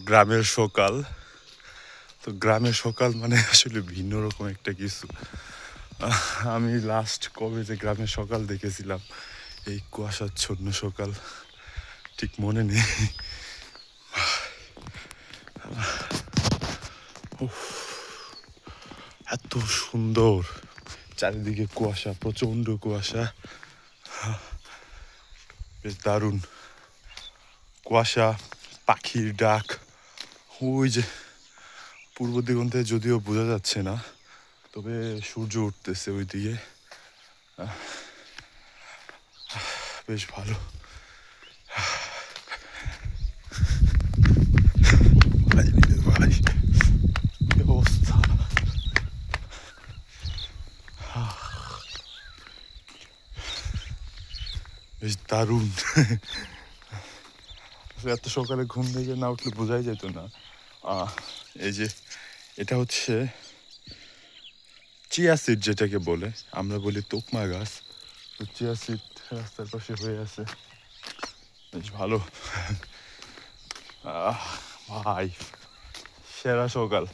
গ্রামের সকাল। তো গ্রামের সকাল মানে আসলে ভিন্ন রকম একটা কিছু। আমি লাস্ট কবে যে গ্রামের সকাল দেখেছিলাম, এই কুয়াশাচ্ছন্ন সকাল, ঠিক মনে নেই। এত সুন্দর, চারিদিকে কুয়াশা, প্রচন্ড কুয়াশা, বেশ দারুণ। কুয়াশা, পাখির ডাক, ওই যে পূর্ব দিগন্তে যদিও বোঝা যাচ্ছে না, তবে সূর্য উঠতেছে ওইদিকে, বেশ ভালো। ভাই ভাই, কি অবস্থা! বেশ দারুণ। এত সকালে ঘুম থেকে না উঠলে বোঝাই যেত না। এই যে এটা হচ্ছে চিয়া সিড, যেটাকে বলে, আমরা বলি তোকমা গাছ। তো চিয়া সিড রাস্তার পাশে হয়ে আছে, বেশ ভালো। ভাই, সেরা সকাল।